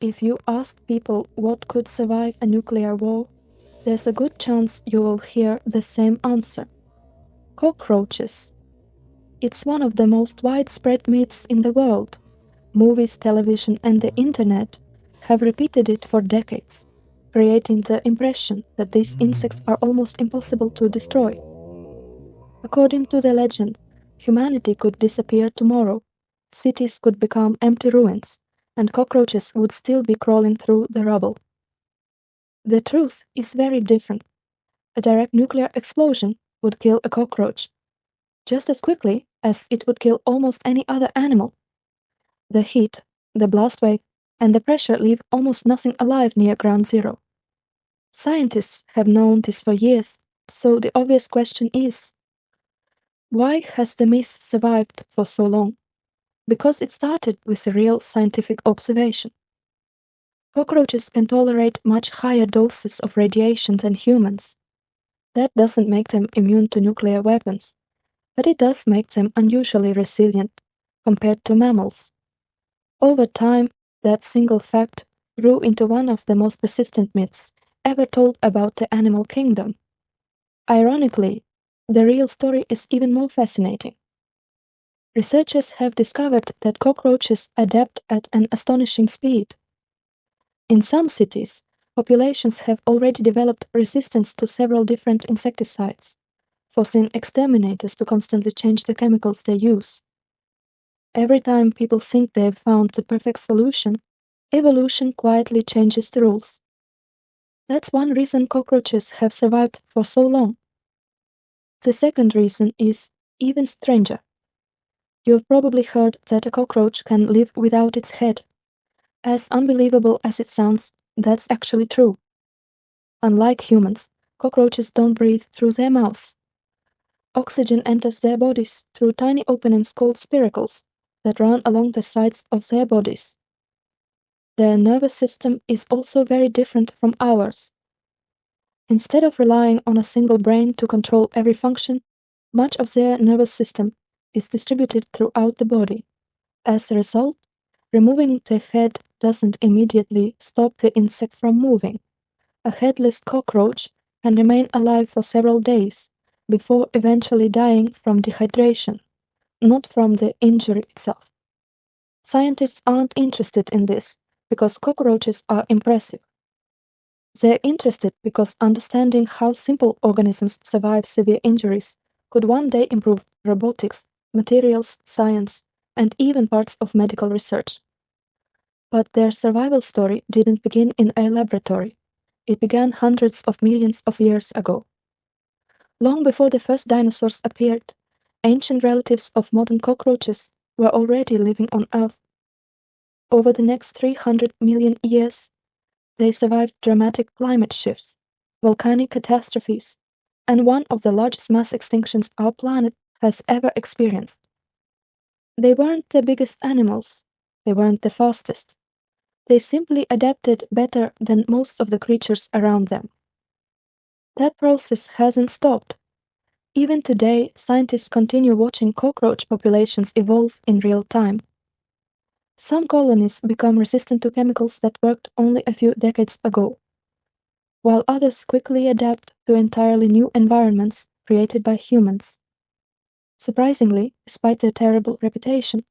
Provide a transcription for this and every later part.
If you ask people what could survive a nuclear war, there's a good chance you will hear the same answer. Cockroaches. It's one of the most widespread myths in the world. Movies, television, and the internet have repeated it for decades, creating the impression that these insects are almost impossible to destroy. According to the legend, humanity could disappear tomorrow, cities could become empty ruins, and cockroaches would still be crawling through the rubble. The truth is very different. A direct nuclear explosion would kill a cockroach just as quickly as it would kill almost any other animal. The heat, the blast wave, and the pressure leave almost nothing alive near ground zero. Scientists have known this for years, so the obvious question is, why has the myth survived for so long? Because it started with a real scientific observation. Cockroaches can tolerate much higher doses of radiation than humans. That doesn't make them immune to nuclear weapons, but it does make them unusually resilient compared to mammals. Over time, that single fact grew into one of the most persistent myths ever told about the animal kingdom. Ironically, the real story is even more fascinating. Researchers have discovered that cockroaches adapt at an astonishing speed. In some cities, populations have already developed resistance to several different insecticides, forcing exterminators to constantly change the chemicals they use. Every time people think they've found the perfect solution, evolution quietly changes the rules. That's one reason cockroaches have survived for so long. The second reason is even stranger. You've probably heard that a cockroach can live without its head. As unbelievable as it sounds, that's actually true. Unlike humans, cockroaches don't breathe through their mouths. Oxygen enters their bodies through tiny openings called spiracles that run along the sides of their bodies. Their nervous system is also very different from ours. Instead of relying on a single brain to control every function, much of their nervous system is distributed throughout the body. As a result, removing the head doesn't immediately stop the insect from moving. A headless cockroach can remain alive for several days before eventually dying from dehydration, not from the injury itself. Scientists aren't interested in this because cockroaches are impressive. They're interested because understanding how simple organisms survive severe injuries could one day improve robotics, materials science, and even parts of medical research. But their survival story didn't begin in a laboratory. It began hundreds of millions of years ago. Long before the first dinosaurs appeared, ancient relatives of modern cockroaches were already living on Earth. Over the next 300 million years, they survived dramatic climate shifts, volcanic catastrophes, and one of the largest mass extinctions our planet has ever experienced. They weren't the biggest animals, they weren't the fastest. They simply adapted better than most of the creatures around them. That process hasn't stopped. Even today, scientists continue watching cockroach populations evolve in real time. Some colonies become resistant to chemicals that worked only a few decades ago, while others quickly adapt to entirely new environments created by humans. Surprisingly, despite their terrible reputation,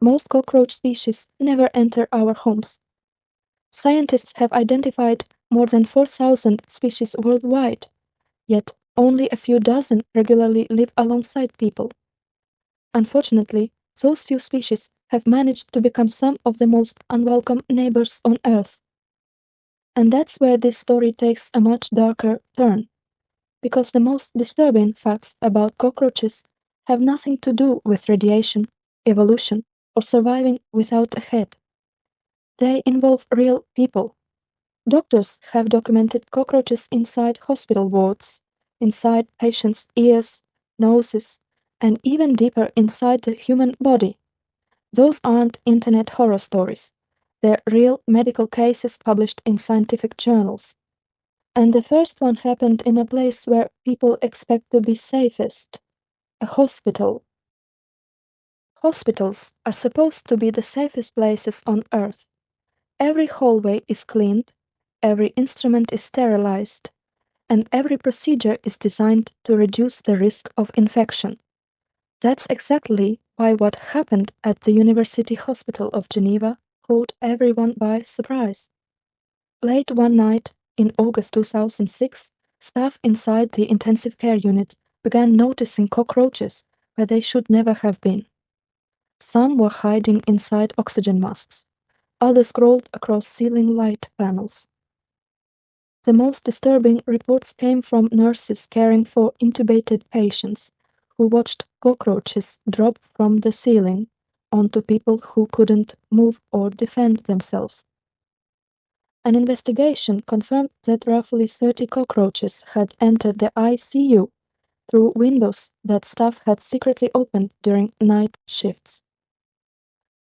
most cockroach species never enter our homes. Scientists have identified more than 4,000 species worldwide, yet only a few dozen regularly live alongside people. Unfortunately, those few species have managed to become some of the most unwelcome neighbors on Earth. And that's where this story takes a much darker turn, because the most disturbing facts about cockroaches have nothing to do with radiation, evolution, or surviving without a head. They involve real people. Doctors have documented cockroaches inside hospital wards, inside patients' ears, noses, and even deeper inside the human body. Those aren't internet horror stories. They're real medical cases published in scientific journals. And the first one happened in a place where people expect to be safest, a hospital. Hospitals are supposed to be the safest places on Earth. Every hallway is cleaned, every instrument is sterilized, and every procedure is designed to reduce the risk of infection. That's exactly why what happened at the University Hospital of Geneva caught everyone by surprise. Late one night in August 2006, staff inside the intensive care unit began noticing cockroaches where they should never have been. Some were hiding inside oxygen masks, others crawled across ceiling light panels. The most disturbing reports came from nurses caring for intubated patients who watched cockroaches drop from the ceiling onto people who couldn't move or defend themselves. An investigation confirmed that roughly 30 cockroaches had entered the ICU through windows that staff had secretly opened during night shifts.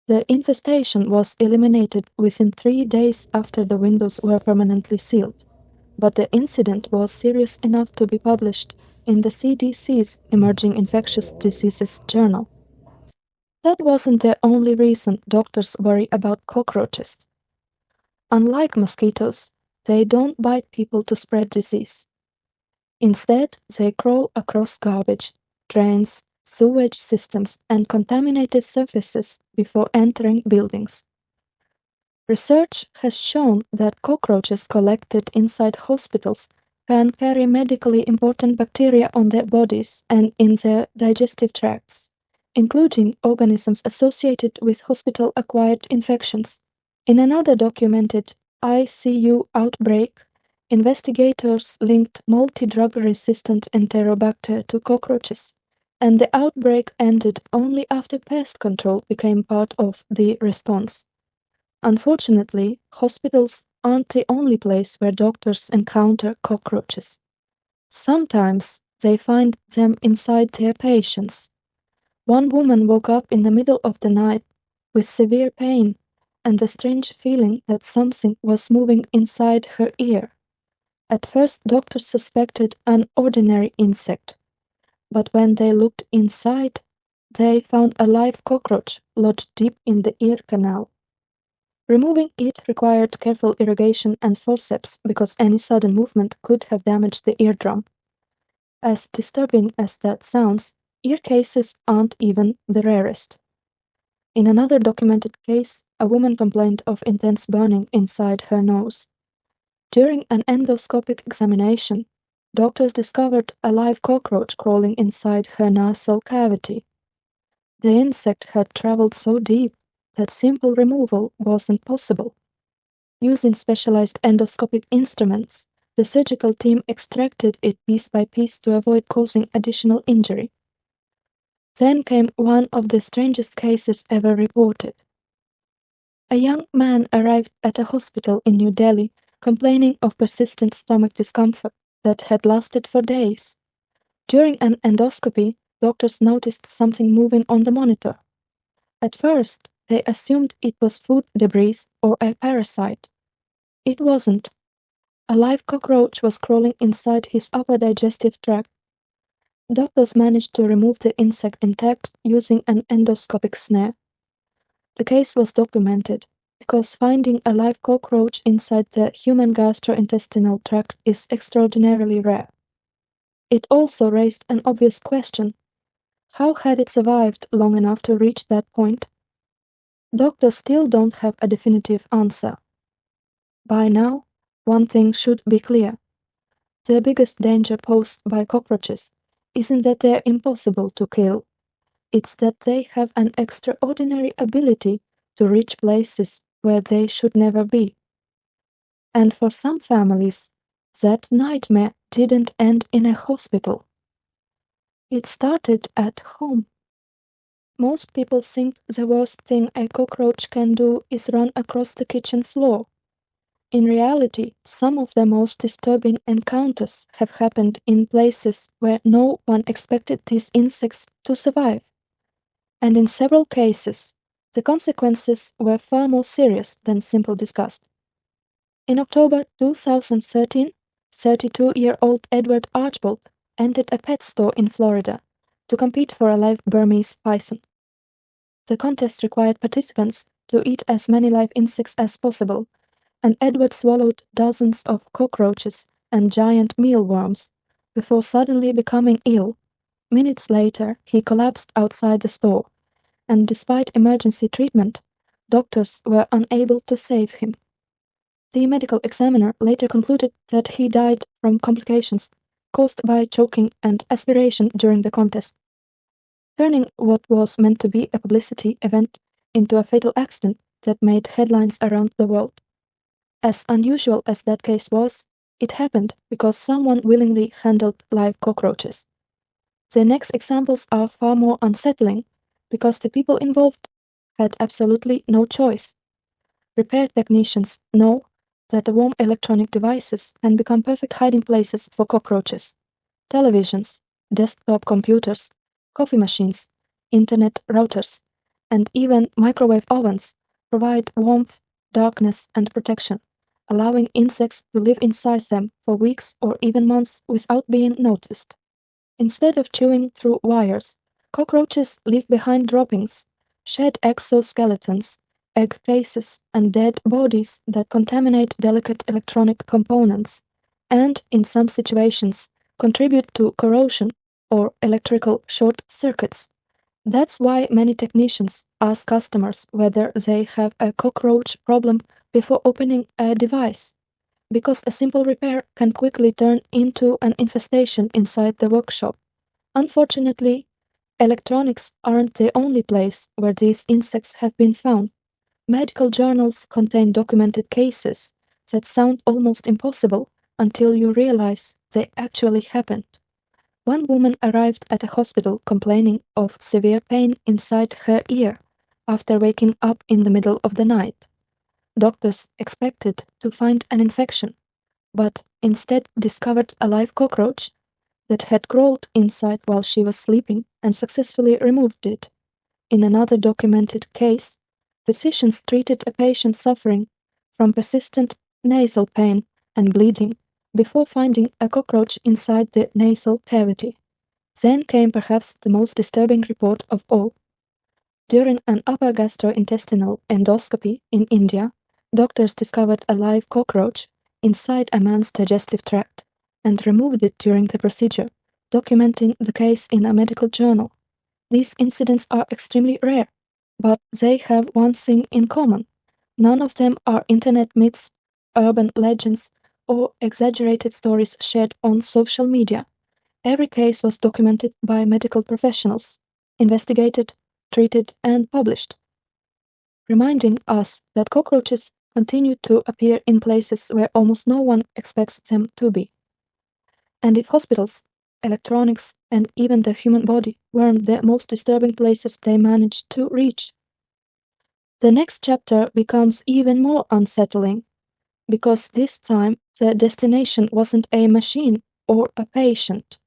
The infestation was eliminated within 3 days after the windows were permanently sealed, but the incident was serious enough to be published in the CDC's Emerging Infectious Diseases Journal. That wasn't the only reason doctors worry about cockroaches. Unlike mosquitoes, they don't bite people to spread disease. Instead, they crawl across garbage, drains, sewage systems, and contaminated surfaces before entering buildings. Research has shown that cockroaches collected inside hospitals can carry medically important bacteria on their bodies and in their digestive tracts, including organisms associated with hospital-acquired infections. In another documented ICU outbreak, investigators linked multi-drug-resistant Enterobacter to cockroaches, and the outbreak ended only after pest control became part of the response. Unfortunately, hospitals aren't the only place where doctors encounter cockroaches. Sometimes they find them inside their patients. One woman woke up in the middle of the night with severe pain and the strange feeling that something was moving inside her ear. At first, doctors suspected an ordinary insect, but when they looked inside, they found a live cockroach lodged deep in the ear canal. Removing it required careful irrigation and forceps because any sudden movement could have damaged the eardrum. As disturbing as that sounds, ear cases aren't even the rarest. In another documented case, a woman complained of intense burning inside her nose. During an endoscopic examination, doctors discovered a live cockroach crawling inside her nasal cavity. The insect had traveled so deep that simple removal wasn't possible. Using specialized endoscopic instruments, the surgical team extracted it piece by piece to avoid causing additional injury. Then came one of the strangest cases ever reported. A young man arrived at a hospital in New Delhi complaining of persistent stomach discomfort that had lasted for days. During an endoscopy, doctors noticed something moving on the monitor. At first, they assumed it was food debris or a parasite. It wasn't. A live cockroach was crawling inside his upper digestive tract. Doctors managed to remove the insect intact using an endoscopic snare. The case was documented because finding a live cockroach inside the human gastrointestinal tract is extraordinarily rare. It also raised an obvious question: how had it survived long enough to reach that point? Doctors still don't have a definitive answer. By now, one thing should be clear. The biggest danger posed by cockroaches isn't that they're impossible to kill. It's that they have an extraordinary ability to reach places where they should never be. And for some families, that nightmare didn't end in a hospital. It started at home. Most people think the worst thing a cockroach can do is run across the kitchen floor. In reality, some of the most disturbing encounters have happened in places where no one expected these insects to survive. And in several cases, the consequences were far more serious than simple disgust. In October 2013, 32-year-old Edward Archbold entered a pet store in Florida to compete for a live Burmese python. The contest required participants to eat as many live insects as possible, and Edward swallowed dozens of cockroaches and giant mealworms before suddenly becoming ill. Minutes later, he collapsed outside the store, and despite emergency treatment, doctors were unable to save him. The medical examiner later concluded that he died from complications caused by choking and aspiration during the contest, turning what was meant to be a publicity event into a fatal accident that made headlines around the world. As unusual as that case was, it happened because someone willingly handled live cockroaches. The next examples are far more unsettling because the people involved had absolutely no choice. Repair technicians know that the warm electronic devices can become perfect hiding places for cockroaches. Televisions, desktop computers, coffee machines, internet routers, and even microwave ovens provide warmth, darkness, and protection, allowing insects to live inside them for weeks or even months without being noticed. Instead of chewing through wires, cockroaches leave behind droppings, shed exoskeletons, egg cases, and dead bodies that contaminate delicate electronic components, and, in some situations, contribute to corrosion or electrical short circuits. That's why many technicians ask customers whether they have a cockroach problem before opening a device, because a simple repair can quickly turn into an infestation inside the workshop. Unfortunately, electronics aren't the only place where these insects have been found. Medical journals contain documented cases that sound almost impossible until you realize they actually happened. One woman arrived at a hospital complaining of severe pain inside her ear after waking up in the middle of the night. Doctors expected to find an infection, but instead discovered a live cockroach that had crawled inside while she was sleeping and successfully removed it. In another documented case, physicians treated a patient suffering from persistent nasal pain and bleeding before finding a cockroach inside the nasal cavity. Then came perhaps the most disturbing report of all. During an upper gastrointestinal endoscopy in India, doctors discovered a live cockroach inside a man's digestive tract and removed it during the procedure, documenting the case in a medical journal. These incidents are extremely rare, but they have one thing in common. None of them are internet myths, urban legends, or exaggerated stories shared on social media. Every case was documented by medical professionals, investigated, treated, and published, reminding us that cockroaches continue to appear in places where almost no one expects them to be. And if hospitals, electronics, and even the human body weren't the most disturbing places they managed to reach, the next chapter becomes even more unsettling, because this time the destination wasn't a machine or a patient.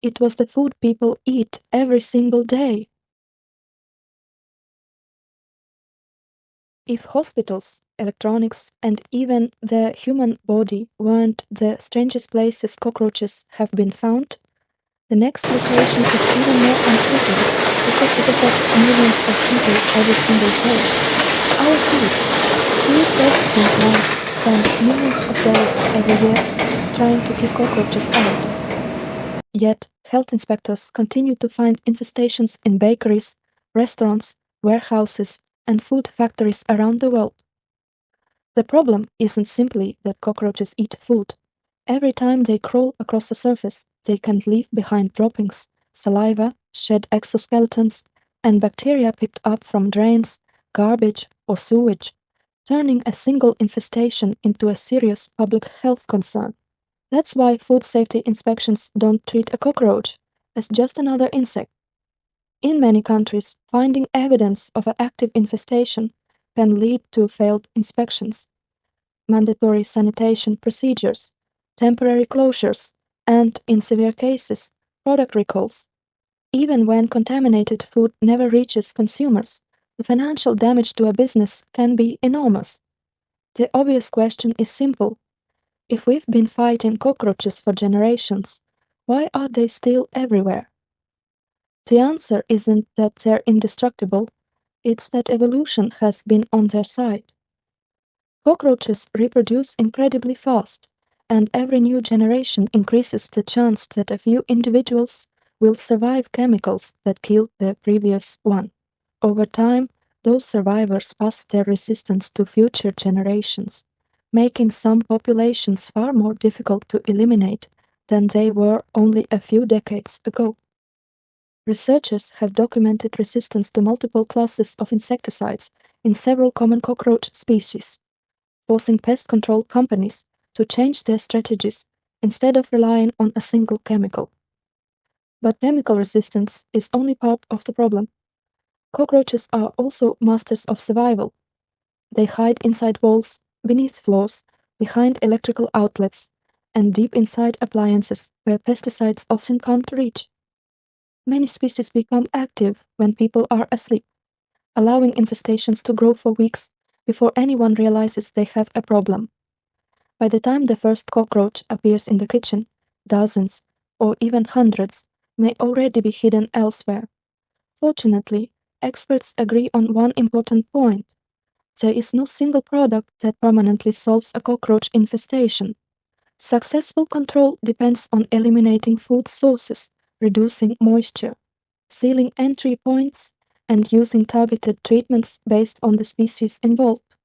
It was the food people eat every single day. If hospitals, electronics, and even the human body weren't the strangest places cockroaches have been found, the next location is even more unsettling because it affects millions of people every single day. Our food. Food processing plants spend millions of dollars every year trying to keep cockroaches out. Yet, health inspectors continue to find infestations in bakeries, restaurants, warehouses, and food factories around the world. The problem isn't simply that cockroaches eat food. Every time they crawl across the surface, they can leave behind droppings, saliva, shed exoskeletons, and bacteria picked up from drains, garbage, or sewage, turning a single infestation into a serious public health concern. That's why food safety inspections don't treat a cockroach as just another insect. In many countries, finding evidence of an active infestation can lead to failed inspections, mandatory sanitation procedures, temporary closures, and, in severe cases, product recalls. Even when contaminated food never reaches consumers, the financial damage to a business can be enormous. The obvious question is simple. If we've been fighting cockroaches for generations, why are they still everywhere? The answer isn't that they're indestructible, It's that evolution has been on their side. Cockroaches reproduce incredibly fast, and every new generation increases the chance that a few individuals will survive chemicals that killed the previous one. Over time, those survivors pass their resistance to future generations, making some populations far more difficult to eliminate than they were only a few decades ago. Researchers have documented resistance to multiple classes of insecticides in several common cockroach species, forcing pest control companies to change their strategies instead of relying on a single chemical. But chemical resistance is only part of the problem. Cockroaches are also masters of survival. They hide inside walls, beneath floors, behind electrical outlets, and deep inside appliances where pesticides often can't reach. Many species become active when people are asleep, allowing infestations to grow for weeks before anyone realizes they have a problem. By the time the first cockroach appears in the kitchen, dozens, or even hundreds, may already be hidden elsewhere. Fortunately, experts agree on one important point. There is no single product that permanently solves a cockroach infestation. Successful control depends on eliminating food sources, reducing moisture, sealing entry points, and using targeted treatments based on the species involved.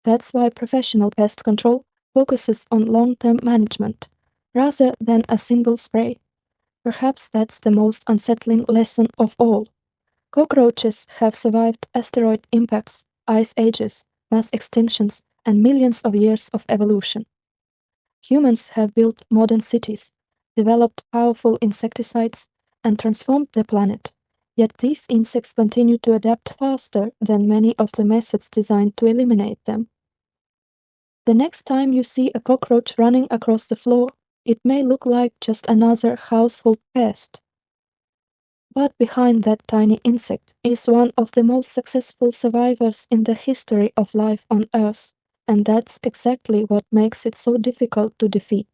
That's why professional pest control focuses on long-term management, rather than a single spray. Perhaps that's the most unsettling lesson of all. Cockroaches have survived asteroid impacts, ice ages, mass extinctions, and millions of years of evolution. Humans have built modern cities, developed powerful insecticides, and transformed the planet. Yet these insects continue to adapt faster than many of the methods designed to eliminate them. The next time you see a cockroach running across the floor, it may look like just another household pest. But behind that tiny insect is one of the most successful survivors in the history of life on Earth, and that's exactly what makes it so difficult to defeat.